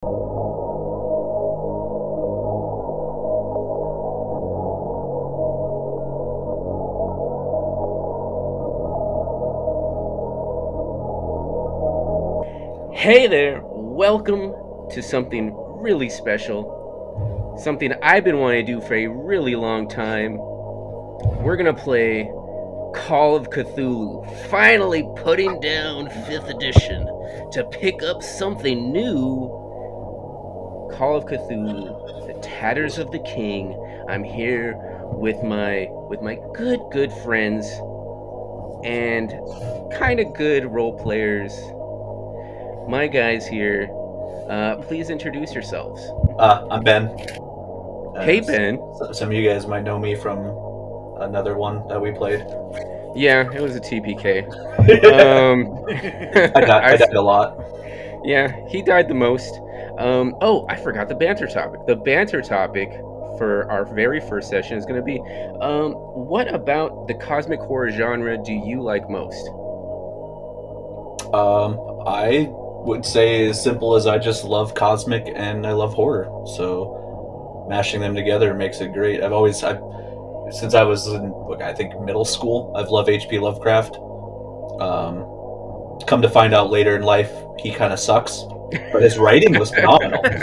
Hey there, welcome to something really special, something I've been wanting to do for a really long time. We're gonna play Call of Cthulhu, finally putting down 5th edition to pick up something new. Call of Cthulhu, the Tatters of the King. I'm here with my good friends and kind of good role players. My guys here, please introduce yourselves. I'm Ben. Hey, Ben. Some of you guys might know me from another one that we played. Yeah, it was a TPK. I died a lot. Yeah, he died the most. Oh, I forgot the banter topic. The banter topic for our very first session is going to be, what about the cosmic horror genre do you like most? I would say as simple as I just love cosmic and I love horror. So mashing them together makes it great. Since I was in, I think, middle school, I've loved H.P. Lovecraft. Come to find out later in life, he kind of sucks. But his writing was phenomenal. Him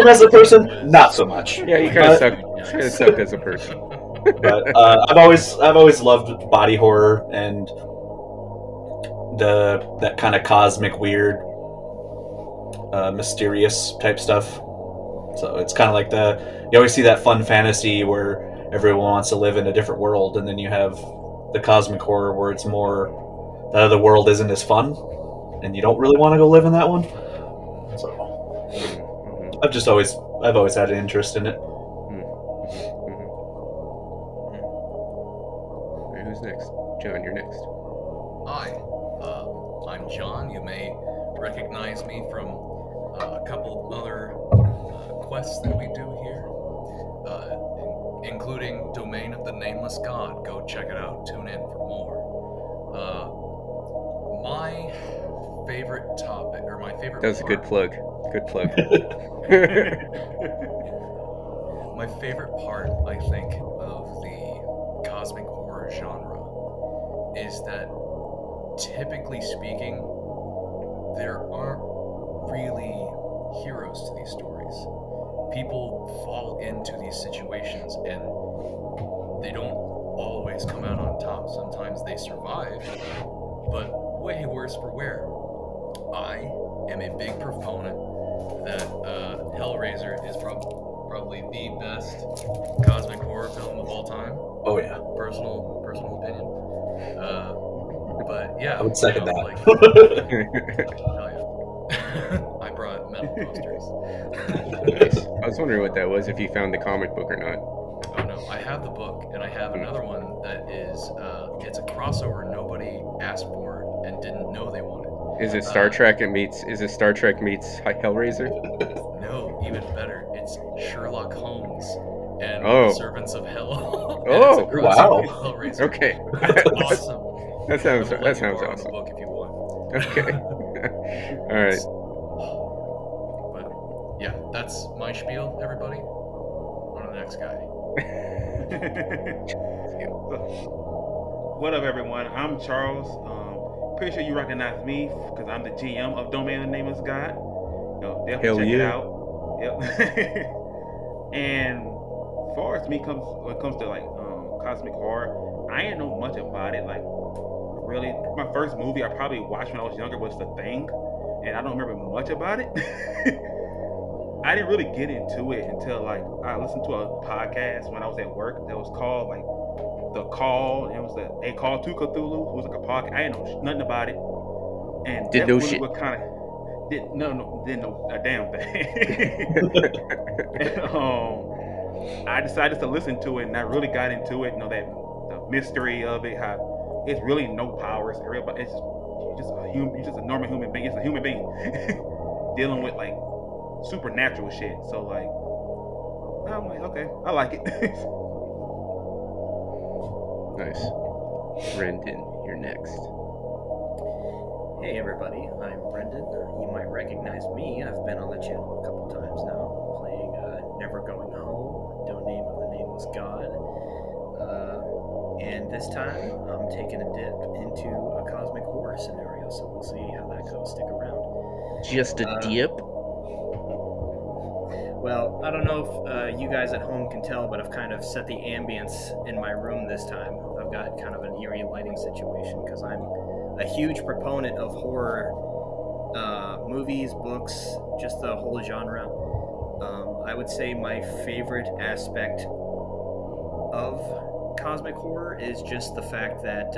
as a person, not so much. Yeah, he kind of sucked as a person. But I've always loved body horror and that kind of cosmic, weird, mysterious type stuff. So it's kind of like you always see that fun fantasy where everyone wants to live in a different world, and then you have the cosmic horror where it's more that other world isn't as fun, and you don't really want to go live in that one. So I've always had an interest in it. Who's next? John, you're next. Hi, I'm John. You may recognize me from a couple of other quests that we do here, including Domain of the Nameless God. Go check it out. Tune in for more. My favorite topic, or my favorite That was a good plug. Good plug. My favorite part, I think, of the cosmic horror genre is that, typically speaking, there aren't really heroes to these stories. People fall into these situations and they don't always come out on top. Sometimes they survive, but way worse for wear. I am a big proponent that Hellraiser is probably the best cosmic horror film of all time. Oh yeah. Personal opinion. But yeah, I would second that. Hell yeah. I brought metal posters. Nice. I was wondering what that was, if you found the comic book or not. Oh no, I have the book, and I have another one that is, it's a crossover nobody asked for and didn't know they wanted. Is it Star Trek meets Hellraiser? No, even better. It's Sherlock Holmes and Oh. the Servants of Hell. Oh, it's a crossover wow. with Hellraiser. Okay. It's awesome. That sounds I will let you borrow awesome. the book if you want. Okay. All right. But yeah, that's my spiel, everybody. On to the next guy. What up, everyone? I'm Charles. Pretty sure you recognize me because I'm the GM of Domain of the Nameless God. Definitely Hell check it yeah. out. Yep. And as far as when it comes to like cosmic horror, I didn't know much about it. Like, really, my first movie I probably watched when I was younger was The Thing, and I don't remember much about it. I didn't really get into it until like I listened to a podcast when I was at work that was called like The Call, and it was a call to Cthulhu. It was like a podcast. I didn't know nothing about it, and Did that no really shit. what kind of didn't know a damn thing. And, I decided to listen to it, and I really got into it. You know, that the mystery of it, how it's really no powers. Everybody, it's just a human. You're just a normal human being. It's a human being dealing with like supernatural shit. So like, I'm like, okay, I like it. Nice. Brenden, you're next. Hey everybody, I'm Brenden. You might recognize me. I've been on the channel a couple times now, playing Never Going Home. Don't name of the nameless god. And this time, I'm taking a dip into a cosmic horror scenario, so we'll see how that goes. Stick around. Just a dip? Well, I don't know if you guys at home can tell, but I've kind of set the ambience in my room this time. I've got kind of an eerie lighting situation because I'm a huge proponent of horror movies, books, just the whole genre. I would say my favorite aspect of cosmic horror is just the fact that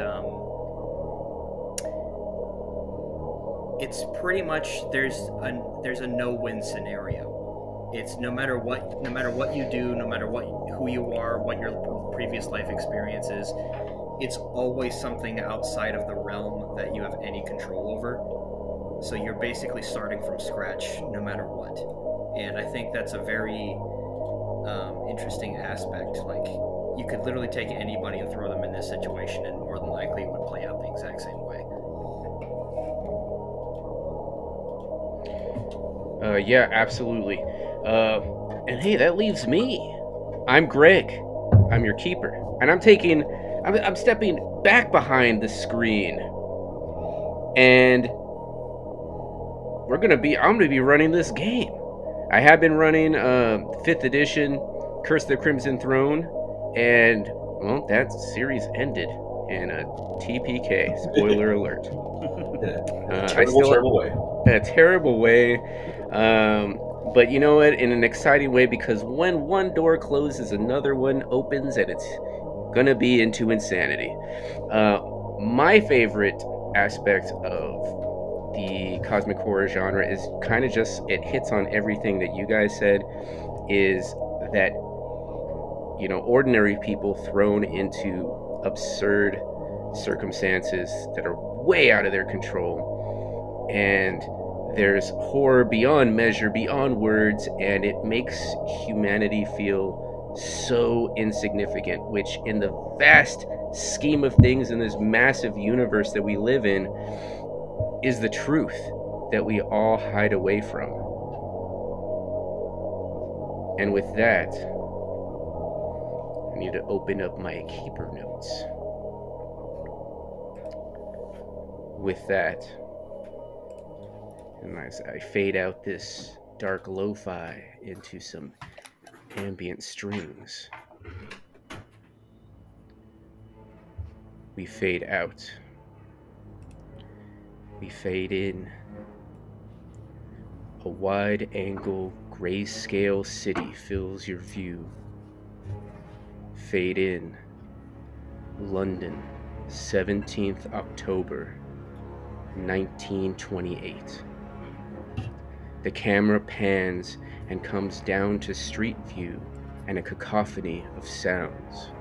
it's pretty much there's a no-win scenario. It's no matter what you do, no matter who you are, what your previous life experience is, it's always something outside of the realm that you have any control over. So you're basically starting from scratch no matter what. And I think that's a very interesting aspect. Like, you could literally take anybody and throw them in this situation, and more than likely it would play out the exact same way. Yeah, absolutely. And hey, that leaves me. I'm Greg. I'm your keeper. And I'm stepping back behind the screen. And I'm gonna be running this game. I have been running 5th edition Curse of the Crimson Throne, and well, that series ended in a TPK. Spoiler alert. Terrible way. In a terrible way. But you know what? In an exciting way, because when one door closes, another one opens, and it's gonna be into insanity. My favorite aspect of the cosmic horror genre is kind of just, it hits on everything that you guys said, is that, you know, ordinary people thrown into absurd circumstances that are way out of their control, and there's horror beyond measure, beyond words, and it makes humanity feel so insignificant, which in the vast scheme of things in this massive universe that we live in is the truth that we all hide away from. And with that, I need to open up my keeper notes. With that, and as I fade out this dark lo-fi into some ambient strings, we fade out. We fade in. A wide-angle, grayscale city fills your view. Fade in. London, 17th October, 1928. The camera pans and comes down to street view and a cacophony of sounds.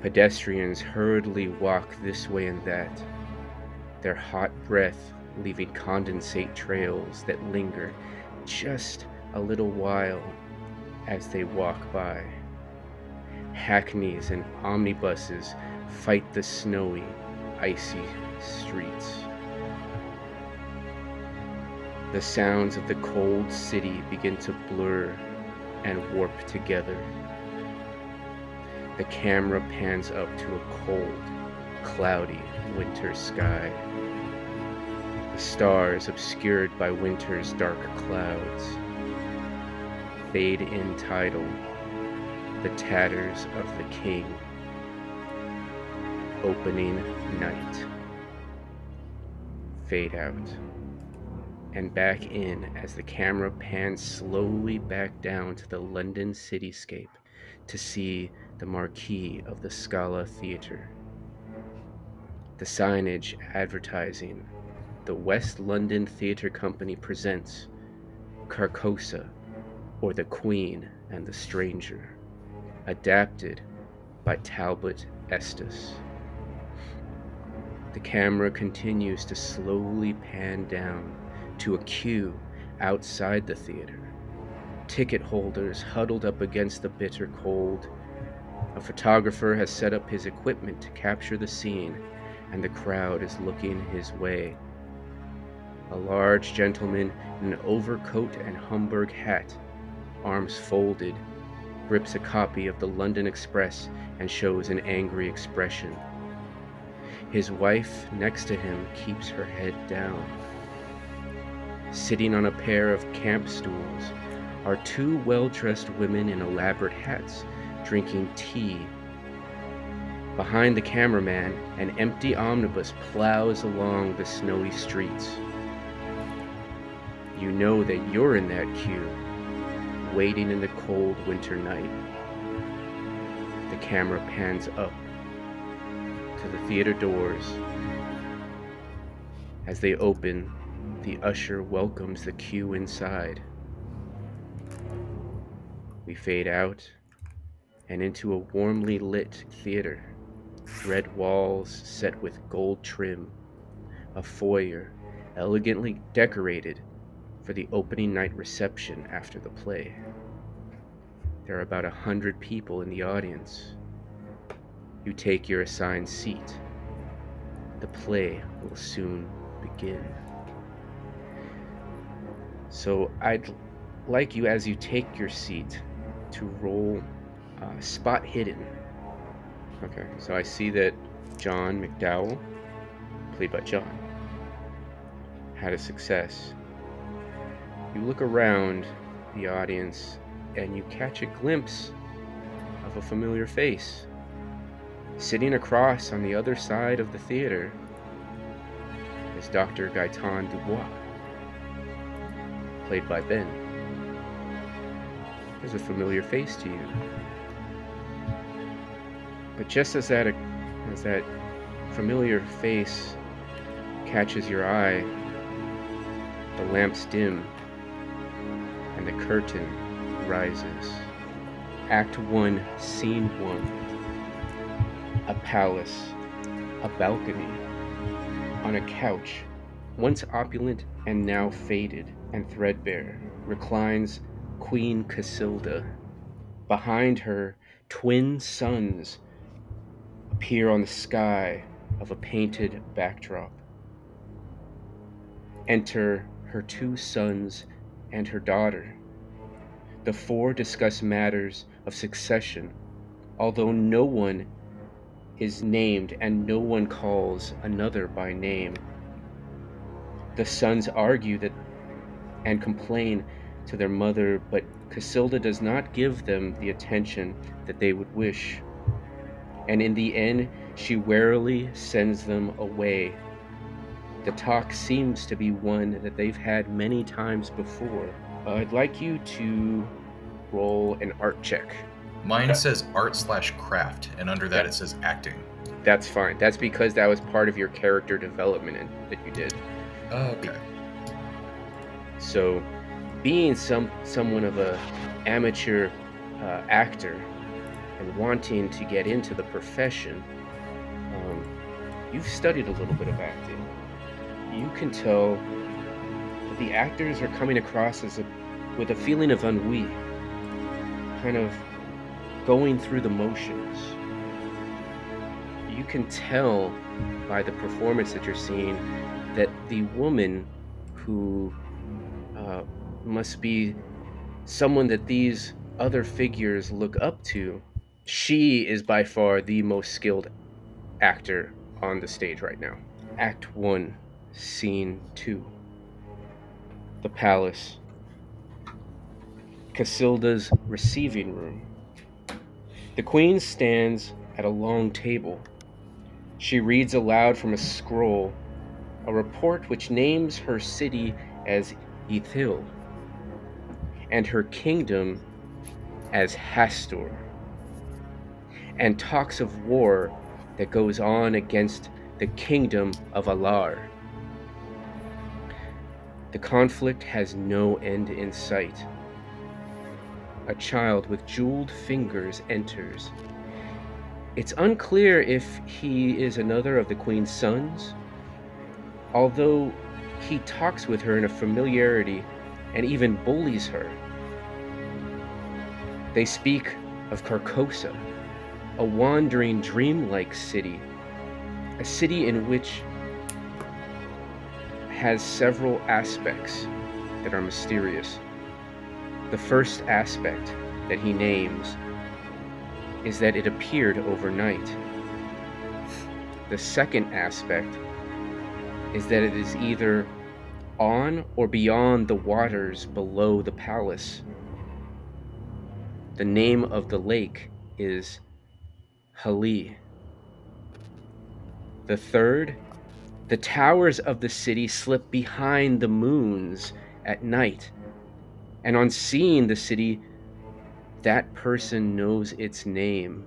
Pedestrians hurriedly walk this way and that, their hot breath leaving condensate trails that linger just a little while as they walk by. Hackneys and omnibuses fight the snowy, icy streets. The sounds of the cold city begin to blur and warp together. The camera pans up to a cold, cloudy winter sky. The stars obscured by winter's dark clouds. Fade in title, The Tatters of the King. Opening night. Fade out. And back in as the camera pans slowly back down to the London cityscape to see the marquee of the Scala Theatre. The signage advertising the West London Theatre Company presents Carcosa, or The Queen and the Stranger, adapted by Talbot Estes. The camera continues to slowly pan down to a queue outside the theater. Ticket holders huddled up against the bitter cold. A photographer has set up his equipment to capture the scene and the crowd is looking his way. A large gentleman in an overcoat and Homburg hat, arms folded, grips a copy of the London Express and shows an angry expression. His wife next to him keeps her head down. Sitting on a pair of camp stools are two well-dressed women in elaborate hats drinking tea. Behind the cameraman, an empty omnibus plows along the snowy streets. You know that you're in that queue, waiting in the cold winter night. The camera pans up to the theater doors. As they open, the usher welcomes the queue inside. We fade out and into a warmly lit theater. Red walls set with gold trim. A foyer elegantly decorated for the opening night reception after the play. There are about 100 people in the audience. You take your assigned seat. The play will soon begin. So I'd like you, as you take your seat, to roll spot hidden. Okay, so I see that Jon McDowell, played by Jon, had a success. You look around the audience and you catch a glimpse of a familiar face. Sitting across on the other side of the theater is Dr. Gaeton DuBois, played by Ben. There's a familiar face to you. But just as that familiar face catches your eye, the lamps dim and the curtain rises. Act 1, Scene 1. A palace, a balcony. On a couch, once opulent and now faded and threadbare, reclines Queen Casilda. Behind her, twin suns appear on the sky of a painted backdrop. Enter her two sons and her daughter. The four discuss matters of succession, although no one is named and no one calls another by name. The sons argue that and complain to their mother, but Casilda does not give them the attention that they would wish. And in the end, she warily sends them away. The talk seems to be one that they've had many times before. I'd like you to roll an art check. Mine says art/craft, and under that it says acting. That's fine. That's because that was part of your character development that you did. Okay. So, being someone of a amateur actor and wanting to get into the profession, you've studied a little bit of acting. You can tell that the actors are coming across with a feeling of ennui, kind of going through the motions. You can tell by the performance that you're seeing that the woman who must be someone that these other figures look up to, she is by far the most skilled actor on the stage right now. Act 1, Scene 2. The palace. Casilda's receiving room. The queen stands at a long table. She reads aloud from a scroll a report which names her city as Ithil and her kingdom as Hastur, and talks of war that goes on against the kingdom of Alar. The conflict has no end in sight. A child with jeweled fingers enters. It's unclear if he is another of the queen's sons, although he talks with her in a familiarity and even bullies her. They speak of Carcosa, a wandering dreamlike city, a city in which has several aspects that are mysterious. The first aspect that he names is that it appeared overnight. The second aspect is that it is either on or beyond the waters below the palace. The name of the lake is Hali. The third, the towers of the city slip behind the moons at night, and on seeing the city, that person knows its name.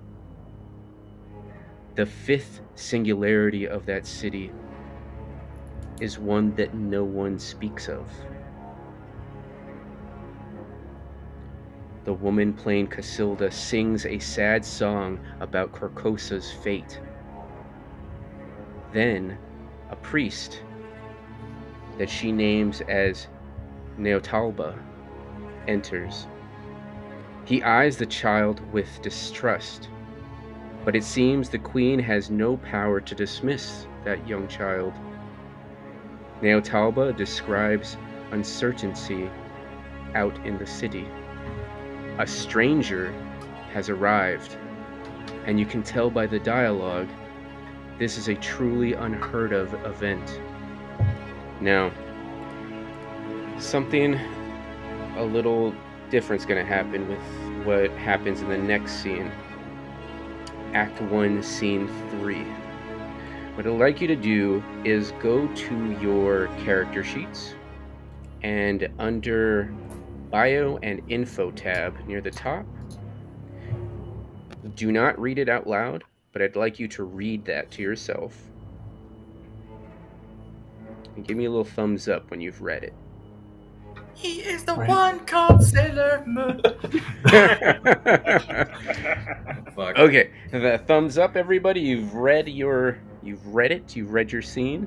The fifth singularity of that city is one that no one speaks of. The woman playing Casilda sings a sad song about Carcosa's fate. Then, a priest that she names as Neotalba enters. He eyes the child with distrust, but it seems the queen has no power to dismiss that young child. Neotalba describes uncertainty out in the city. A stranger has arrived, and you can tell by the dialogue this is a truly unheard of event. Now, something a little different's going to happen with what happens in the next scene. Act 1, Scene 3. What I'd like you to do is go to your character sheets, and under Bio and Info tab near the top, do not read it out loud, but I'd like you to read that to yourself. And give me a little thumbs up when you've read it. He is the one called Sailor Moon. Fuck. Okay, the thumbs up, everybody. You've read it. You've read your scene.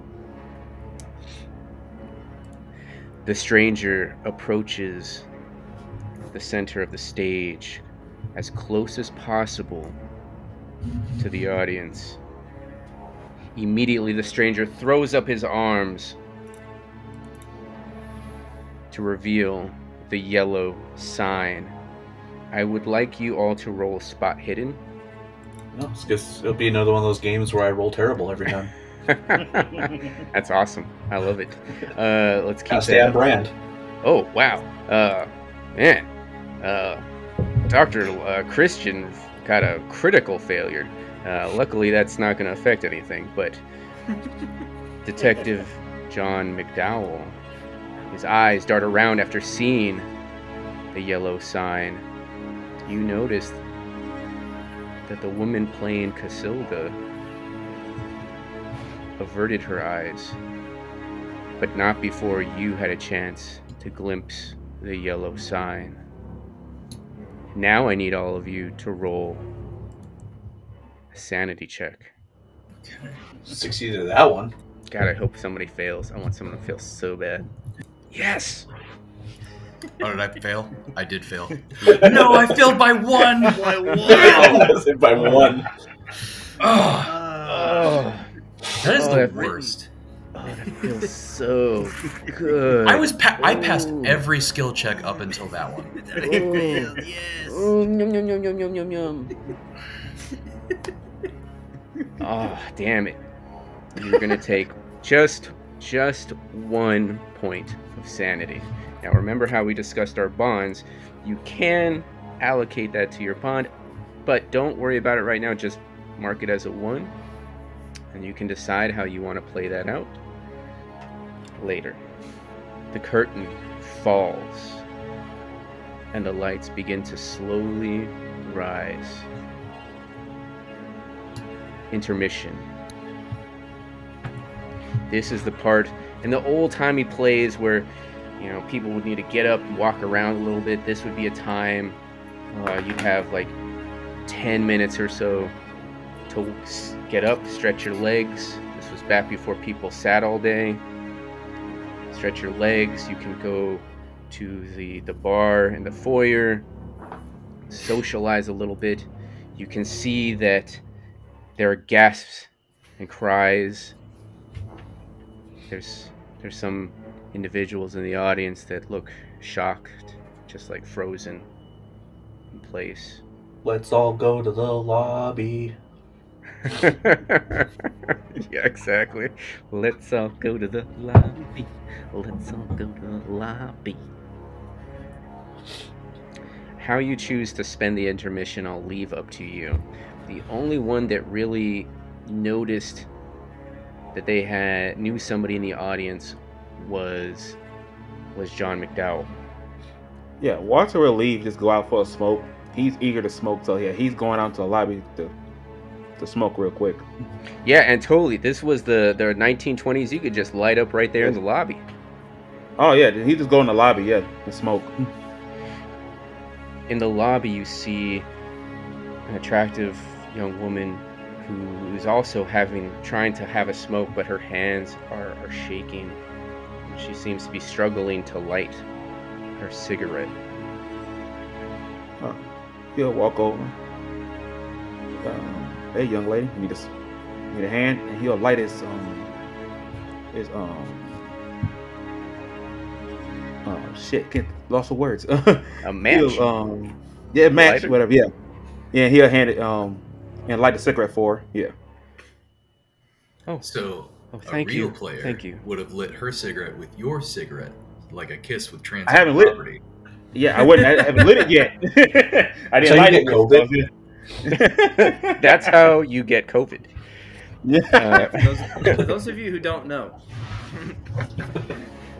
The stranger approaches the center of the stage as close as possible to the audience. Immediately, the stranger throws up his arms to reveal the yellow sign. I would like you all to roll spot hidden. No, it's because it'll be another one of those games where I roll terrible every time. That's awesome. I love it. Let's keep Stay on brand. Oh, wow. Man. Dr. Christian got a critical failure. Luckily, that's not going to affect anything, but Detective Jon McDowell, his eyes dart around after seeing the yellow sign. You notice that the woman playing Casilda averted her eyes, but not before you had a chance to glimpse the yellow sign. Now I need all of you to roll a sanity check. Succeeded at that one. God, I hope somebody fails. I want someone to fail so bad. Yes! Oh, did I fail? I did fail. No, I failed by one! By one! By one. Oh, That is the that worst. that feels so good. I passed every skill check up until that one. Yes. Oh, yum, yum, yum, yum, yum, yum, yum. Oh, damn it. You're gonna take just 1 point of sanity. Now remember how we discussed our bonds. You can allocate that to your bond, but don't worry about it right now. Just mark it as a 1, and you can decide how you want to play that out later. The curtain falls, and the lights begin to slowly rise. Intermission. This is the part in the old-timey plays where, you know, people would need to get up and walk around a little bit. This would be a time you'd have like 10 minutes or so to get up, stretch your legs. This was back before people sat all day. Stretch your legs. You can go to the bar in the foyer, socialize a little bit. You can see that there are gasps and cries. There's some individuals in the audience that look shocked, just like frozen in place. Let's all go to the lobby. Yeah, exactly. Let's all go to the lobby. Let's all go to the lobby. How you choose to spend the intermission, I'll leave up to you. The only one that really noticed that they knew somebody in the audience was Jon McDowell. Yeah, Walter will leave, just go out for a smoke. He's eager to smoke, so yeah, he's going out to the lobby to smoke real quick. Yeah, and totally, this was the 1920s. You could just light up right there in the lobby. Oh yeah, he just go in the lobby, yeah, to smoke. In the lobby, you see an attractive young woman who is also trying to have a smoke, but her hands are shaking. And she seems to be struggling to light her cigarette. He'll walk over. Hey, young lady, you need a hand, and he'll light his lost for words. A match. Yeah, match, Lighter? whatever. Yeah, yeah. He'll hand it and light the cigarette for her. Yeah. So Thank a real you. player Thank you. would have lit her cigarette with your cigarette, like a kiss with transfer I haven't lit it. property. Yeah, I haven't lit it yet. I didn't So you light get it. COVID? That's how you get COVID. For those of you who don't know,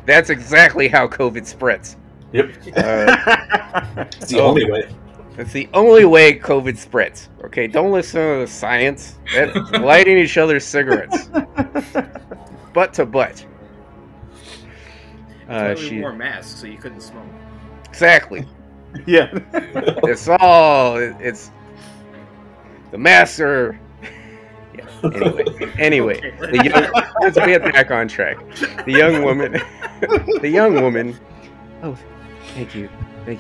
That's exactly how COVID spreads. Yep. It's the only way. That's the only way COVID spreads. Okay, don't listen to the science. That's lighting each other's cigarettes. Butt to butt. we wore masks, so you couldn't smoke. Exactly. Yeah. It's the masks are. Yeah. Anyway, Okay. let's get back on track. The young woman. Oh, thank you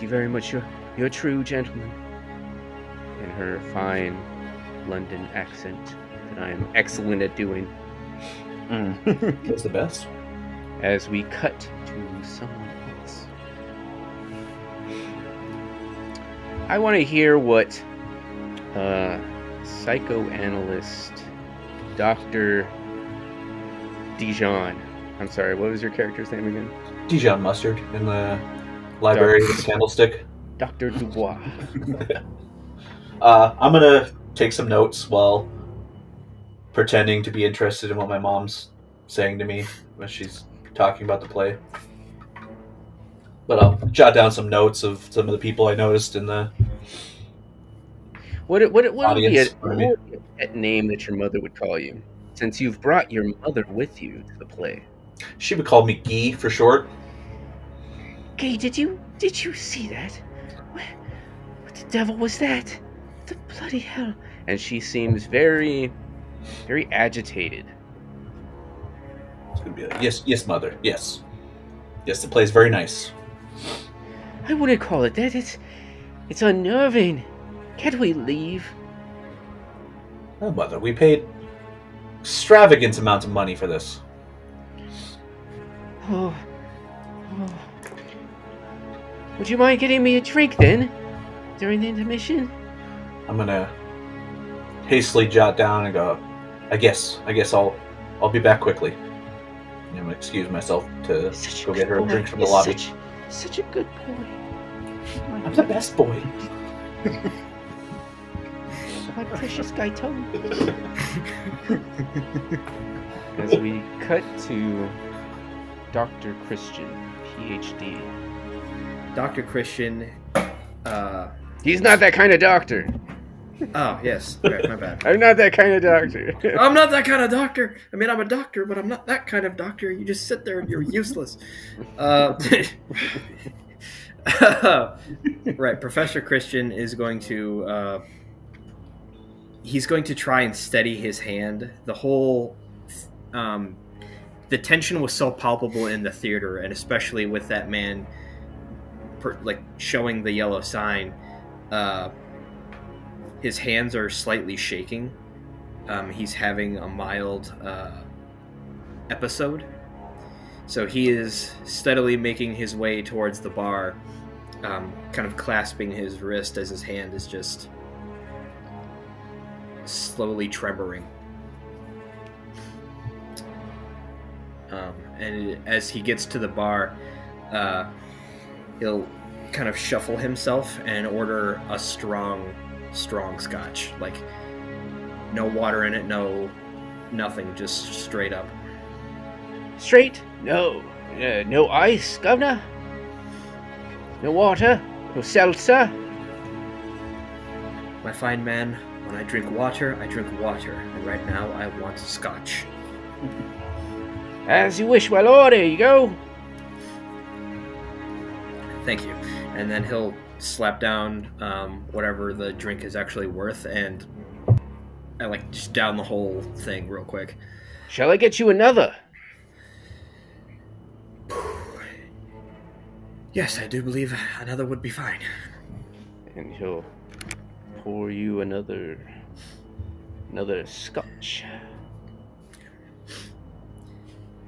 very much. You're a true gentleman. In her fine London accent that I am excellent at doing. That's the best. As we cut to someone else. I want to hear what psychoanalyst Dr. Dijon. I'm sorry, what was your character's name again? Dijon Mustard in the library with the candlestick. Dr. Dubois. I'm gonna take some notes while pretending to be interested in what my mom's saying to me when she's talking about the play. But I'll jot down some notes of some of the people I noticed in the What would be audience. a name that your mother would call you? Since you've brought your mother with you to the play. She would call me Guy for short. Gay, did you see that? What the devil was that? The bloody hell! And she seems very, very agitated. It's gonna be like, yes, mother, yes. Yes, the play's very nice. I wouldn't call it that. It's unnerving. Can't we leave? Oh, mother, we paid extravagant amounts of money for this. Oh. Would you mind getting me a drink then? During the intermission? I'm gonna hastily jot down and go, I guess I'll be back quickly. I'm gonna excuse myself to go get her a drink from the lobby. Such a good boy. I'm the best boy. My precious Gaeton. As we cut to Dr. Christian, PhD. Dr. Christian. He's not that kind of doctor. Oh, yes. Okay, my bad. I'm not that kind of doctor. I'm not that kind of doctor. I mean, I'm a doctor, but I'm not that kind of doctor. You just sit there and you're useless. Right, Professor Christian is going to... he's going to try and steady his hand. The whole... the tension was so palpable in the theater, and especially with that man showing the yellow sign. His hands are slightly shaking, he's having a mild episode. So he is steadily making his way towards the bar, kind of clasping his wrist as his hand is just slowly tremoring. And as he gets to the bar, he'll kind of shuffle himself and order a strong scotch. Like, no water in it, nothing, just straight up. Straight? No. No ice, governor? No water? No seltzer? My fine man, when I drink water, and right now I want scotch. As you wish, my lord. Here you go. Thank you. And then he'll slap down whatever the drink is actually worth, and I like just down the whole thing real quick. Shall I get you another? Yes, I do believe another would be fine. And he'll pour you another scotch.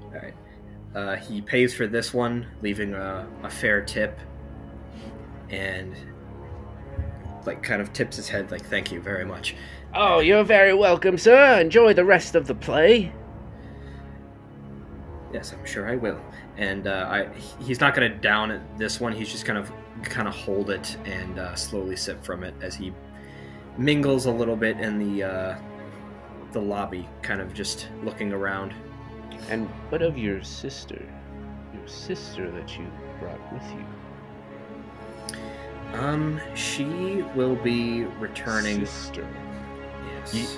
Alright. He pays for this one, leaving a fair tip, and like kind of tips his head like, thank you very much. Oh, you're very welcome, sir. Enjoy the rest of the play. Yes, I'm sure I will. And he's not going to down at this one. He's just kind of hold it and slowly sip from it as he mingles a little bit in the lobby, kind of just looking around. And what of your sister that you brought with you? She will be returning. Sister. Yes.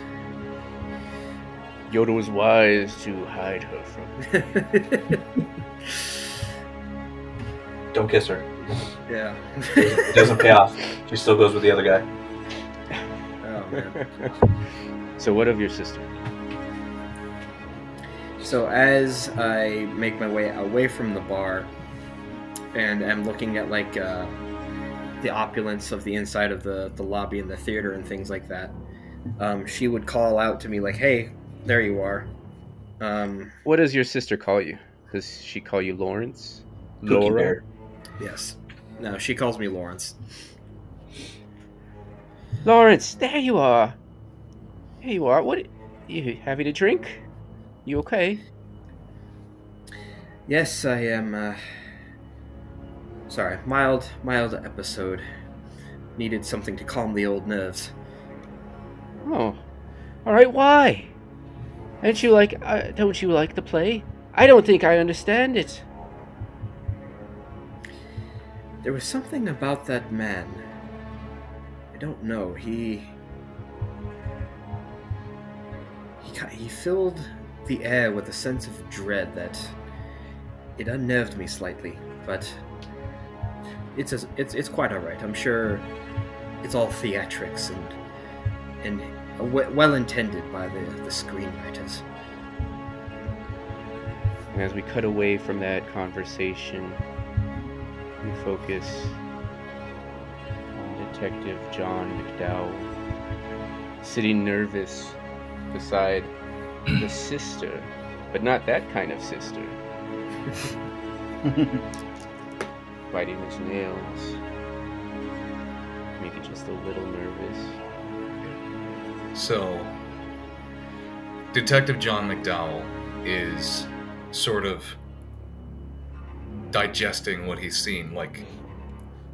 Yoda was wise to hide her from. Don't kiss her. Yeah. It doesn't pay off. She still goes with the other guy. Oh man. So what of your sister? So as I make my way away from the bar, and I'm looking at like the opulence of the inside of the lobby and the theater and things like that, she would call out to me like, "Hey, there you are." What does your sister call you? Does she call you Lawrence? Cookie Laura? Bear. Yes. No, she calls me Lawrence. Lawrence, there you are. Here you are. What? You having a drink? You okay? Yes, I am. Sorry, mild episode. Needed something to calm the old nerves. Oh, all right. Why? Don't you like the play? I don't think I understand it. There was something about that man. I don't know. He filled the air with a sense of dread that it unnerved me slightly, but it's quite all right. I'm sure it's all theatrics and well intended by the screenwriters. And as we cut away from that conversation, we focus on Detective Jon McDowell sitting nervous beside the sister, but not that kind of sister. Biting his nails, maybe just a little nervous. So, Detective Jon McDowell is sort of digesting what he's seen. Like,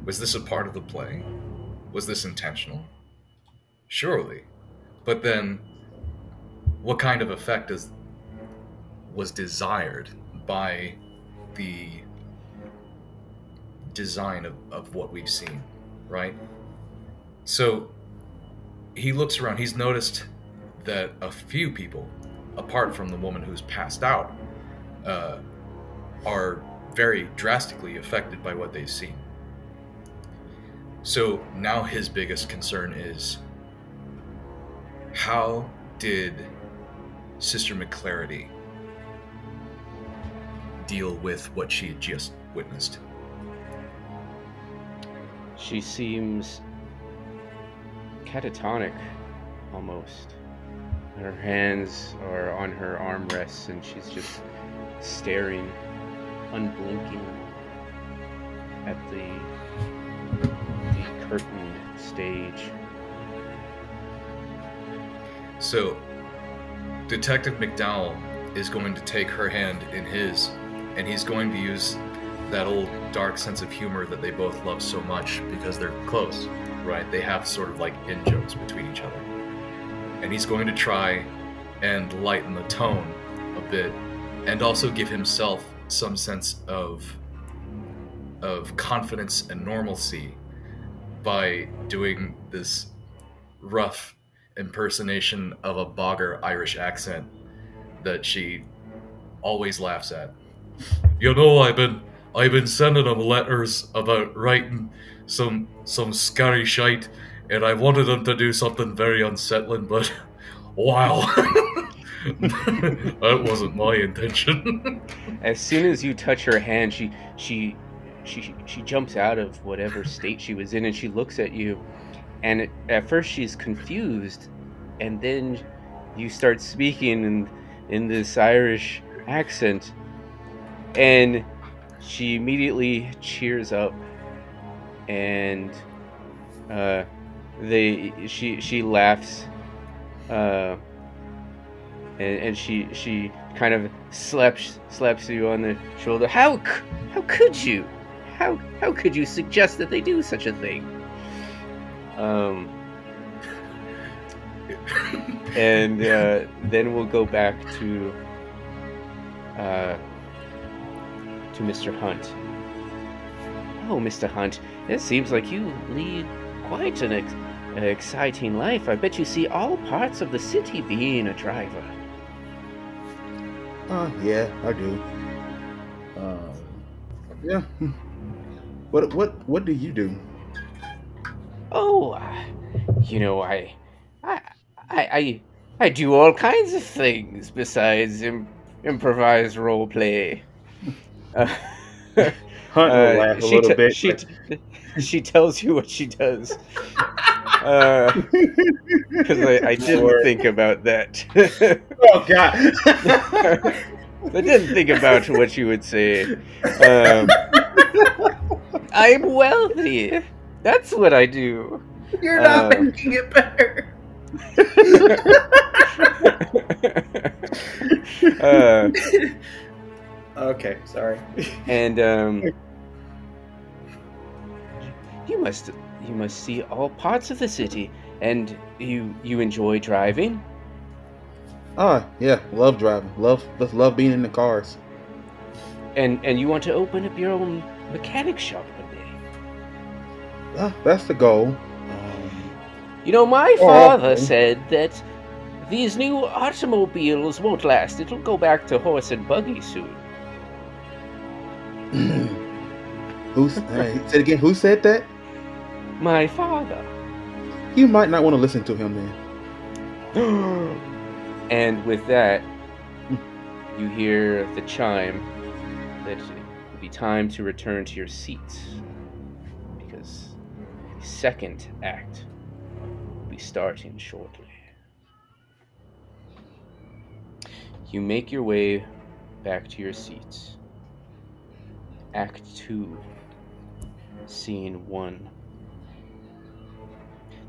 was this a part of the play? Was this intentional? Surely. But then, what kind of effect was desired by the design of what we've seen, right? So, he looks around. He's noticed that a few people, apart from the woman who's passed out, are very drastically affected by what they've seen. So now his biggest concern is, how did Sister McClarity deal with what she had just witnessed? She seems catatonic, almost. Her hands are on her armrests, and she's just staring, unblinking, at the curtained stage. So, Detective McDowell is going to take her hand in his, and he's going to use that old dark sense of humor that they both love so much because they're close, right? They have sort of like in-jokes between each other. And he's going to try and lighten the tone a bit, and also give himself some sense of confidence and normalcy by doing this rough impersonation of a bogger Irish accent that she always laughs at. You know, I've been sending them letters about writing some scary shite, and I wanted them to do something very unsettling, but wow. That wasn't my intention. As soon as you touch her hand, she jumps out of whatever state she was in, and she looks at you. And at first she's confused, and then you start speaking in this Irish accent, and she immediately cheers up, and she laughs, and she kind of slaps you on the shoulder. How could you? How could you suggest that they do such a thing? And then we'll go back to Mr. Hunt. Oh, Mr. Hunt, it seems like you lead quite an exciting life. I bet you see all parts of the city being a driver. Yeah, I do. Yeah. What do you do? Oh, you know, I do all kinds of things besides improvised role play. Hunt will laugh a little bit. She tells you what she does. Because I didn't think about that. Oh God! I didn't think about what you would say. I'm wealthy. That's what I do. You're not making it better. Okay, sorry. And you must see all parts of the city, and you enjoy driving. Yeah, love driving. Love being in the cars. And you want to open up your own mechanic shop one day. That's the goal. You know, my father said that these new automobiles won't last. It'll go back to horse and buggy soon. Say it again. Who said that? My father. You might not want to listen to him then. And with that, you hear the chime that it will be time to return to your seats, because the second act will be starting shortly. You make your way back to your seats. Act 2, Scene 1.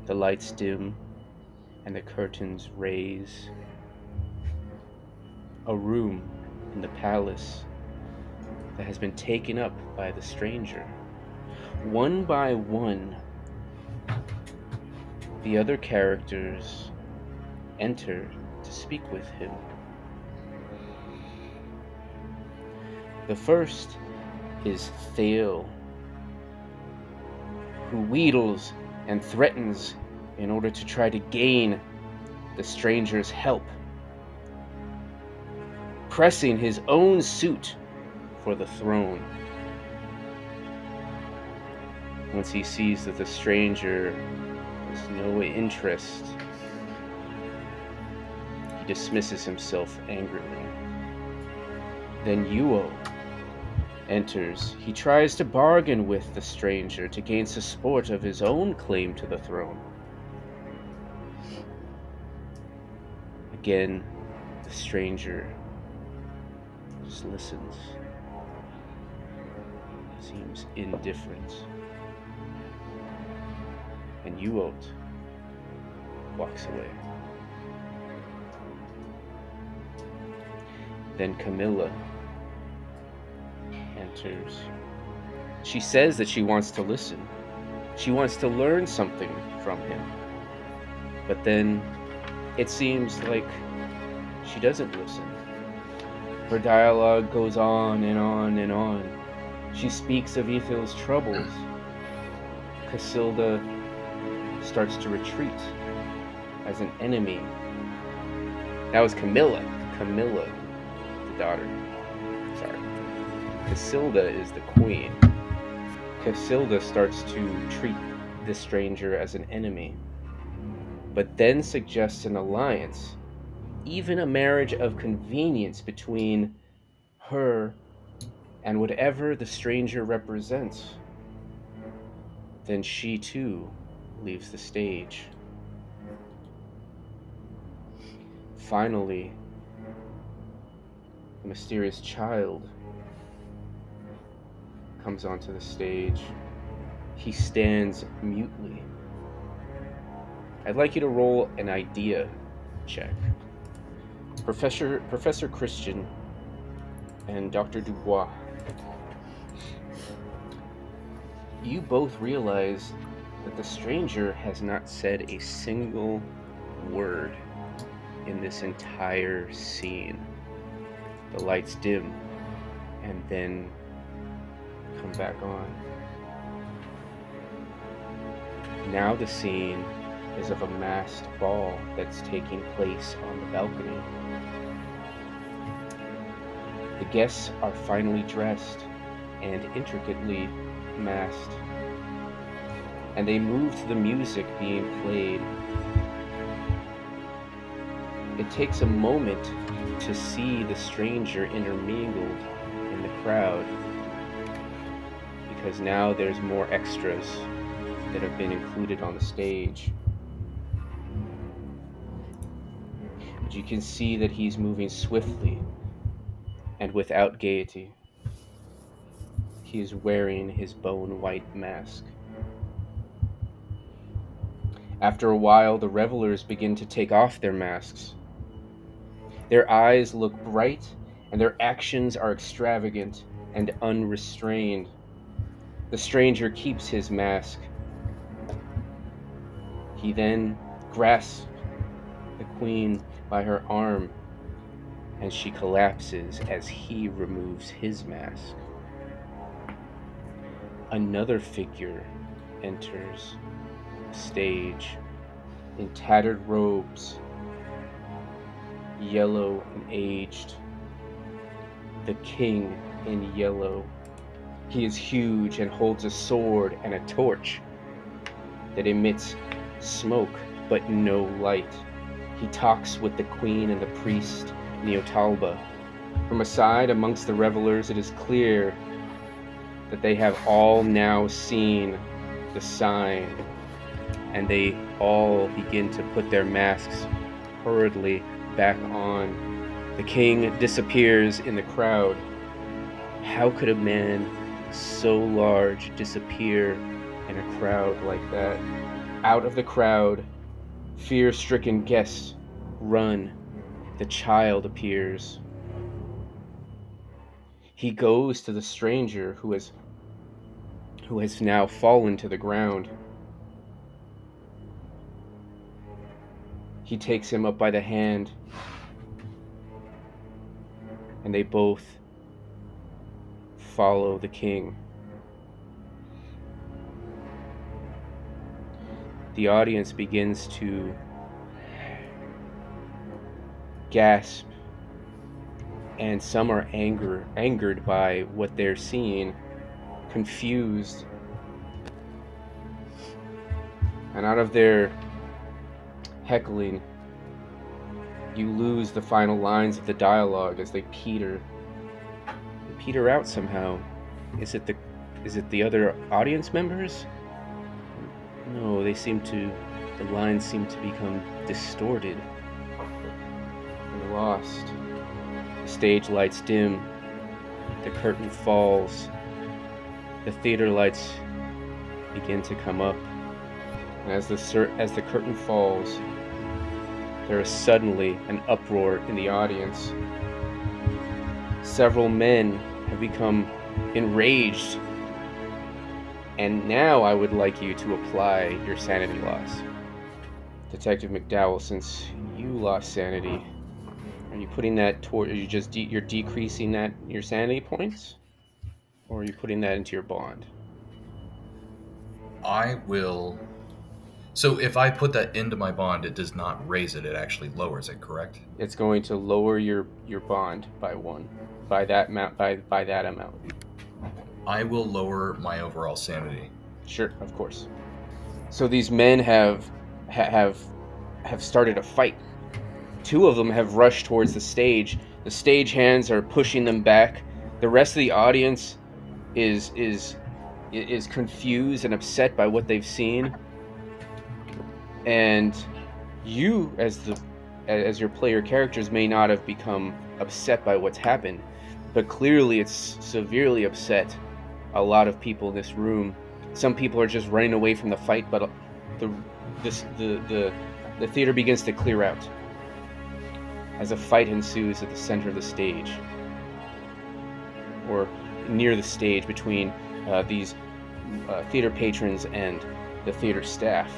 The lights dim and the curtains raise. A room in the palace that has been taken up by the stranger. One by one, the other characters enter to speak with him. The first is Thale, who wheedles and threatens in order to try to gain the stranger's help, pressing his own suit for the throne. Once he sees that the stranger has no interest, he dismisses himself angrily. Then Yuo enters. He tries to bargain with the stranger to gain support of his own claim to the throne. Again, the stranger just listens. Seems indifferent. And Yuot walks away. Then Camilla enters. She says that she wants to listen. She wants to learn something from him. But then it seems like she doesn't listen. Her dialogue goes on and on and on. She speaks of Ethel's troubles. Casilda starts to retreat as an enemy. That was Camilla. Camilla, the daughter. Sorry. Casilda is the queen. Casilda starts to treat the stranger as an enemy, but then suggests an alliance, even a marriage of convenience between her and whatever the stranger represents. Then she too leaves the stage. Finally, the mysterious child comes onto the stage. He stands mutely. I'd like you to roll an idea check. Professor Christian and Dr. DuBois, you both realize that the stranger has not said a single word in this entire scene. The lights dim and then come back on. Now the scene is of a masked ball that's taking place on the balcony. The guests are finely dressed and intricately masked, and they move to the music being played. It takes a moment to see the stranger intermingled in the crowd, because now there's more extras that have been included on the stage. But you can see that he's moving swiftly and without gaiety. He is wearing his bone-white mask. After a while, the revelers begin to take off their masks. Their eyes look bright, and their actions are extravagant and unrestrained. The stranger keeps his mask. He then grasps the queen by her arm, and she collapses as he removes his mask. Another figure enters the stage in tattered robes, yellow and aged. The king in yellow. He is huge and holds a sword and a torch that emits smoke but no light. He talks with the queen and the priest, Neotalba. From aside amongst the revelers, it is clear that they have all now seen the sign, and they all begin to put their masks hurriedly back on. The king disappears in the crowd. How could a man so large disappear in a crowd like that? Out of the crowd, fear-stricken guests run. The child appears. He goes to the stranger who has now fallen to the ground. He takes him up by the hand, and they both follow the king. The audience begins to gasp, and some are angered by what they're seeing, confused. And out of their heckling, you lose the final lines of the dialogue as they peter out somehow. Is it the other audience members? No, the lines seem to become distorted. lost. The stage lights dim. The curtain falls. The theater lights begin to come up. And as the curtain falls, there is suddenly an uproar in the audience. Several men have become enraged. And now I would like you to apply your sanity loss. Detective McDowell, since you lost sanity, are you putting that toward, you're decreasing your sanity points? Or are you putting that into your bond? I will. So if I put that into my bond, it does not raise it, it actually lowers it, correct? It's going to lower your bond by 1. By that amount. By that amount. I will lower my overall sanity. Sure, of course. So these men have started a fight. 2 of them have rushed towards the stage. The stage hands are pushing them back. The rest of the audience is confused and upset by what they've seen. And you, as your player characters, may not have become upset by what's happened, but clearly it's severely upset a lot of people in this room. Some people are just running away from the fight, but the theater begins to clear out as a fight ensues at the center of the stage, or near the stage, between these theater patrons and the theater staff.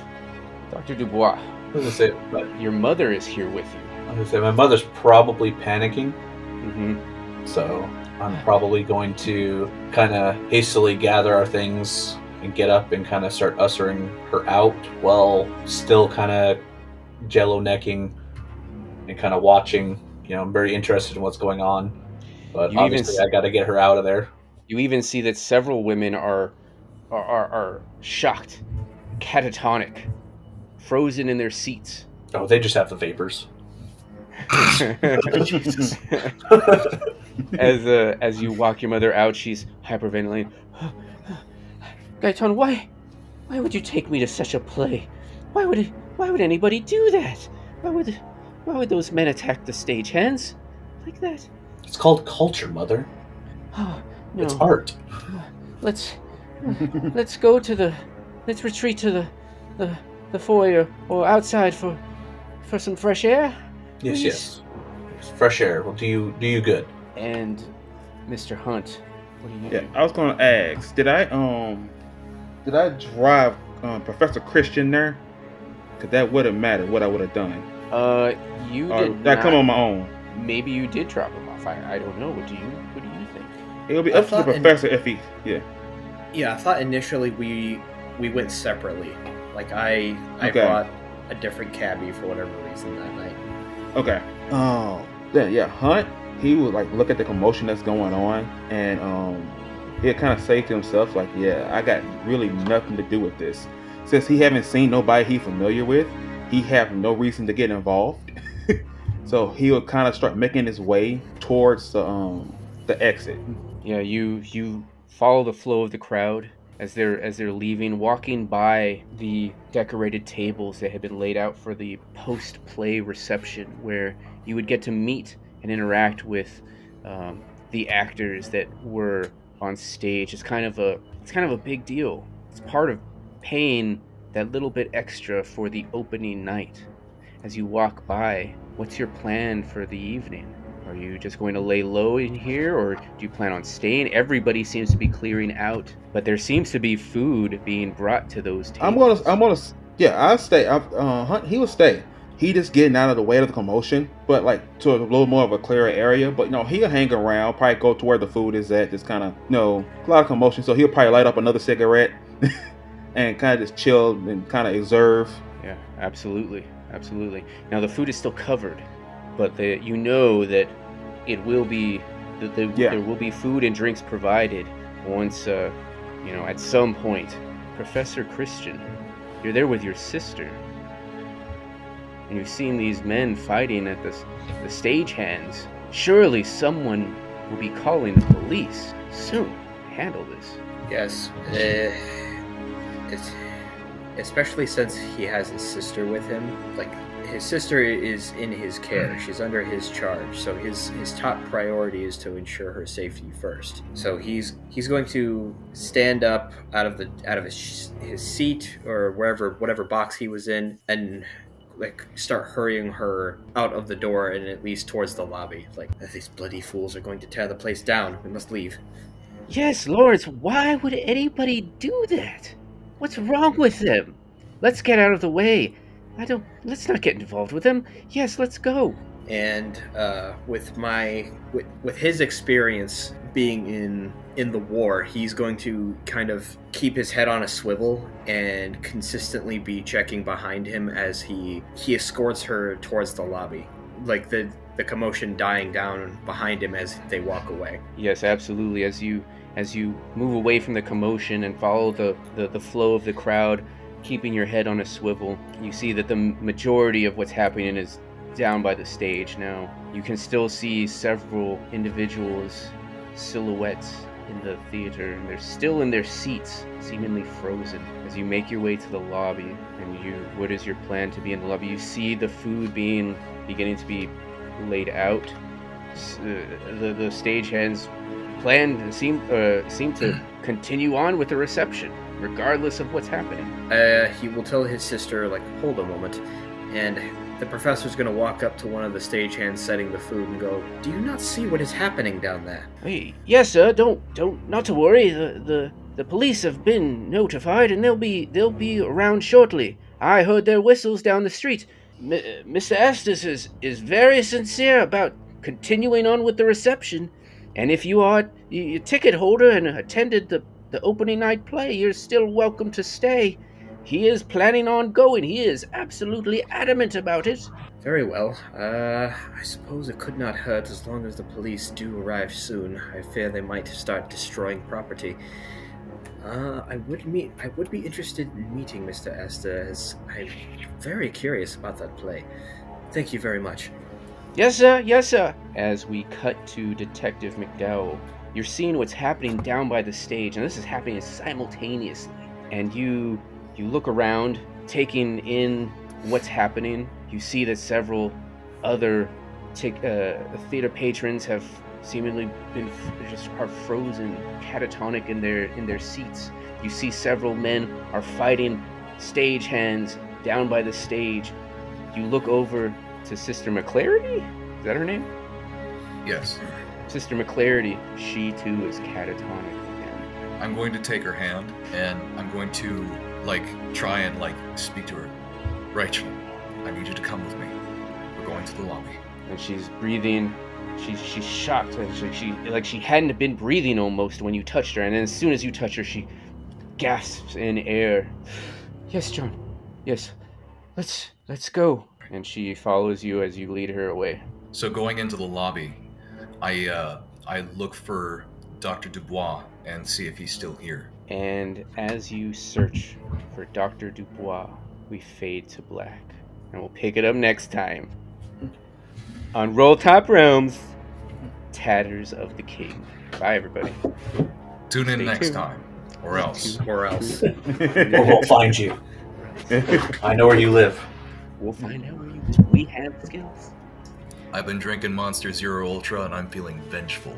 Dr. DuBois, I was gonna say, but your mother is here with you. I was gonna say my mother's probably panicking, Mm-hmm. so I'm probably going to kind of hastily gather our things and get up and kind of start ushering her out while still kind of jello necking and kind of watching. You know, I'm very interested in what's going on, but obviously I got to get her out of there. You even see that several women are shocked, catatonic, frozen in their seats. Oh, they just have the vapors. Jesus. As you walk your mother out, she's hyperventilating. Gaeton, why would you take me to such a play? Why would anybody do that? Why would those men attack the stagehands like that? It's called culture, Mother. Oh, no. It's art. Let's retreat to the foyer or outside for some fresh air. Yes, please? yes. Fresh air will do you good. And Mr. Hunt, what do you Yeah, I was gonna ask, did I drive Professor Christian there? Cause that wouldn't matter what I would have done. You Or did did I not. come on my own? Maybe you did drop him off. I don't know. What do you think? It'll be I up to the thought professor if he. Yeah. Yeah, I thought initially we went separately. Like I Okay. brought a different cabbie for whatever reason that night. Okay. Oh. Then yeah, Hunt. He would like look at the commotion that's going on, and he'd kind of say to himself like, "Yeah, I got really nothing to do with this. Since he haven't seen nobody he familiar with, he have no reason to get involved." So he would kind of start making his way towards the exit. Yeah, you follow the flow of the crowd as they're leaving, walking by the decorated tables that had been laid out for the post-play reception, where you would get to meet and interact with the actors that were on stage. It's kind of a big deal. It's part of paying that little bit extra for the opening night. As you walk by, what's your plan for the evening? Are you just going to lay low in here, or do you plan on staying? Everybody seems to be clearing out, but there seems to be food being brought to those tables. I'll stay. Hunt, he will stay. He just getting out of the way of the commotion, but like to a little more of a clearer area. But he'll hang around, probably go to where the food is at. Just kind of, a lot of commotion. So he'll probably light up another cigarette and kind of just chill and kind of observe. Yeah, absolutely. Now the food is still covered, but you know that it will be there will be food and drinks provided once at some point. Professor Christian, you're there with your sister, and you've seen these men fighting at the stagehands. Surely someone will be calling the police soon. Handle this. Yes. especially since he has his sister with him. Like, his sister is in his care. She's under his charge. So his top priority is to ensure her safety first. So he's going to stand up out of his seat or whatever box he was in, and like start hurrying her out of the door and at least towards the lobby. Like, these bloody fools are going to tear the place down. We must leave. Yes, Lawrence, why would anybody do that? What's wrong with them? Let's get out of the way. Let's not get involved with them. Yes, let's go. And with his experience being in the war, he's going to kind of keep his head on a swivel and consistently be checking behind him as he escorts her towards the lobby. Like the commotion dying down behind him as they walk away. Yes, absolutely. As you move away from the commotion and follow the flow of the crowd, keeping your head on a swivel, you see that the majority of what's happening is down by the stage now. You can still see several individuals, silhouettes in the theater, and they're still in their seats, seemingly frozen. As you make your way to the lobby, and what is your plan to be in the lobby? You see the food beginning to be laid out. The stagehands seem to continue on with the reception, regardless of what's happening. He will tell his sister, like, hold a moment, and the professor's going to walk up to one of the stagehands setting the food and go, "Do you not see what is happening down there?" Hey, yes, sir. Not to worry. The police have been notified, and they'll be around shortly. I heard their whistles down the street. Mr. Estes is very sincere about continuing on with the reception, and if you are a ticket holder and attended the opening night play, you're still welcome to stay. He is planning on going. He is absolutely adamant about it. Very well. I suppose it could not hurt as long as the police do arrive soon. I fear they might start destroying property. I would be interested in meeting Mr. Esther, as I'm very curious about that play. Thank you very much. Yes, sir. Yes, sir. As we cut to Detective McDowell, you're seeing what's happening down by the stage, and this is happening simultaneously. And you look around, taking in what's happening. You see that several other theater patrons have seemingly are frozen, catatonic in their seats. You see several men are fighting stagehands down by the stage. You look over to Sister McClarity? Is that her name? Yes. Sister McClarity, she too is catatonic. I'm going to take her hand, and I'm going to, try and, speak to her. Rachel, I need you to come with me. We're going to the lobby. And she's breathing. She's shocked. She hadn't been breathing almost when you touched her, and then as soon as you touch her, she gasps in air. Yes, John. Yes. Let's go. And she follows you as you lead her away. So going into the lobby, I look for Dr. DuBois and see if he's still here. And as you search for Dr. DuBois, we fade to black. And we'll pick it up next time on Roll Top Realms, Tatters of the King. Bye, everybody. Tune in Stay next tuned. time. Or else. Or else. Or we'll find you. I know where you live. We'll find out where we have skills. I've been drinking Monster Zero Ultra and I'm feeling vengeful.